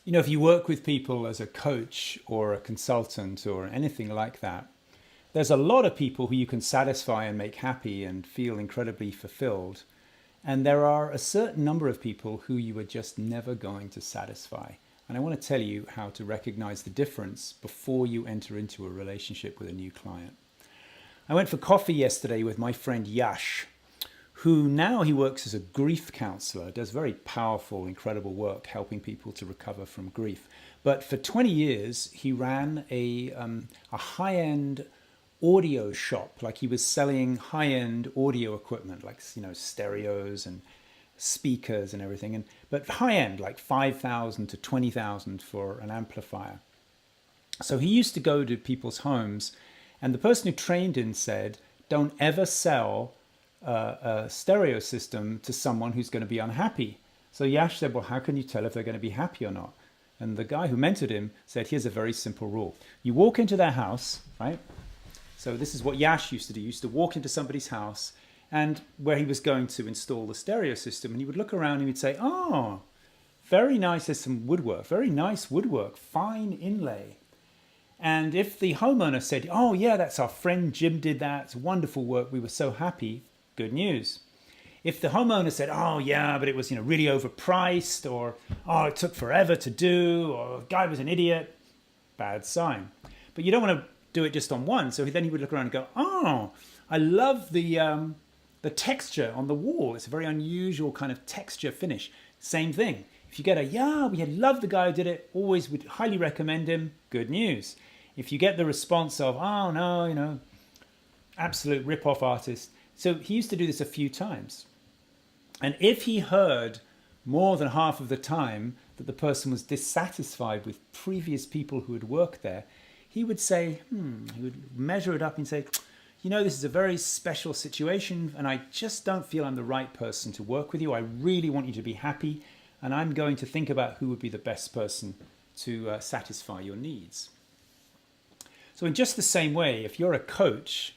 You know, if you work with people as a coach or a consultant or anything like that, there's a lot of people who you can satisfy and make happy and feel incredibly fulfilled. And there are a certain number of people who you are just never going to satisfy. And I want to tell you how to recognize the difference before you enter into a relationship with a new client. I went for coffee yesterday with my friend Yash, who now he works as a grief counselor, does very powerful, incredible work helping people to recover from grief. But for 20 years, he ran a high-end audio shop. Like he was selling high-end audio equipment, like, you know, stereos and speakers and everything. But high-end, like 5,000 to 20,000 for an amplifier. So he used to go to people's homes, and the person who trained him said, don't ever sell a stereo system to someone who's going to be unhappy. So Yash said, well, how can you tell if they're going to be happy or not? And the guy who mentored him said, here's a very simple rule. You walk into their house, right? So this is what Yash used to do. He used to walk into somebody's house and where he was going to install the stereo system, and he would look around and he'd say, oh, very nice, there's some woodwork, very nice woodwork, fine inlay. And if the homeowner said, oh yeah, that's our friend Jim did that, it's wonderful work, we were so happy, good news. If the homeowner said, oh yeah, but it was, you know, really overpriced, or oh, it took forever to do, or the guy was an idiot, bad sign. But you don't want to do it just on one. So then he would look around and go, oh, I love the texture on the wall. It's a very unusual kind of texture finish. Same thing. If you get a, yeah, we love the guy who did it, always would highly recommend him, good news. If you get the response of, oh no, you know, absolute rip-off artist. So he used to do this a few times. And if he heard more than half of the time that the person was dissatisfied with previous people who had worked there, he would say, he would measure it up and say, you know, this is a very special situation and I just don't feel I'm the right person to work with you. I really want you to be happy and I'm going to think about who would be the best person to satisfy your needs. So in just the same way, if you're a coach,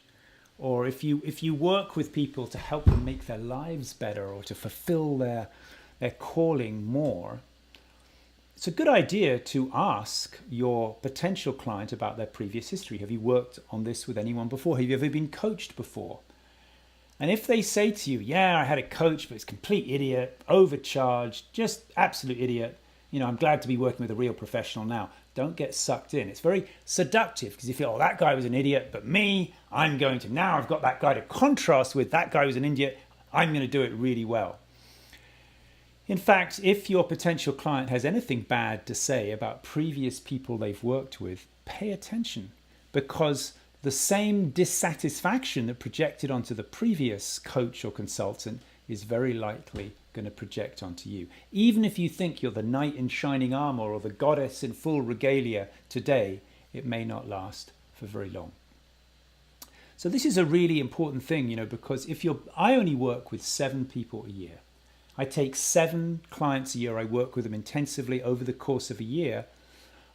or if you work with people to help them make their lives better or to fulfill their calling more, it's a good idea to ask your potential client about their previous history. Have you worked on this with anyone before? Have you ever been coached before? And if they say to you, yeah, I had a coach, but it's complete idiot, overcharged, just absolute idiot, you know, I'm glad to be working with a real professional now. Don't get sucked in. It's very seductive because you feel, oh, that guy was an idiot, but me, I'm going to, now I've got that guy to contrast with, that guy was an idiot, I'm going to do it really well. In fact, if your potential client has anything bad to say about previous people they've worked with, pay attention, because the same dissatisfaction that projected onto the previous coach or consultant is very likely going to project onto you. Even if you think you're the knight in shining armor or the goddess in full regalia today, it may not last for very long. So this is a really important thing, you know, because I only work with 7 people a year. I take 7 clients a year. I work with them intensively over the course of a year.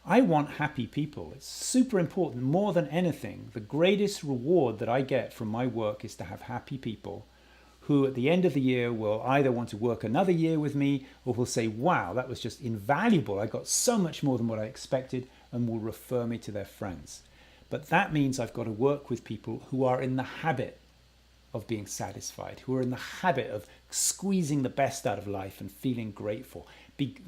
I want happy people. It's super important. More than anything, the greatest reward that I get from my work is to have happy people who at the end of the year will either want to work another year with me or will say, wow, that was just invaluable. I got so much more than what I expected, and will refer me to their friends. But that means I've got to work with people who are in the habit of being satisfied, who are in the habit of squeezing the best out of life and feeling grateful.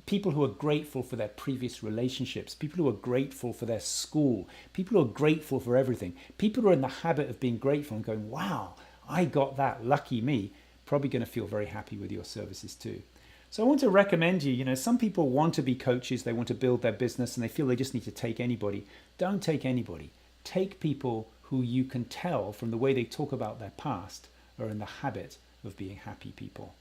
People who are grateful for their previous relationships, people who are grateful for their school, people who are grateful for everything, people who are in the habit of being grateful and going, wow, I got that, lucky me, probably going to feel very happy with your services too. So I want to recommend you, you know, some people want to be coaches, they want to build their business and they feel they just need to take anybody. Don't take anybody. Take people who you can tell from the way they talk about their past are in the habit of being happy people.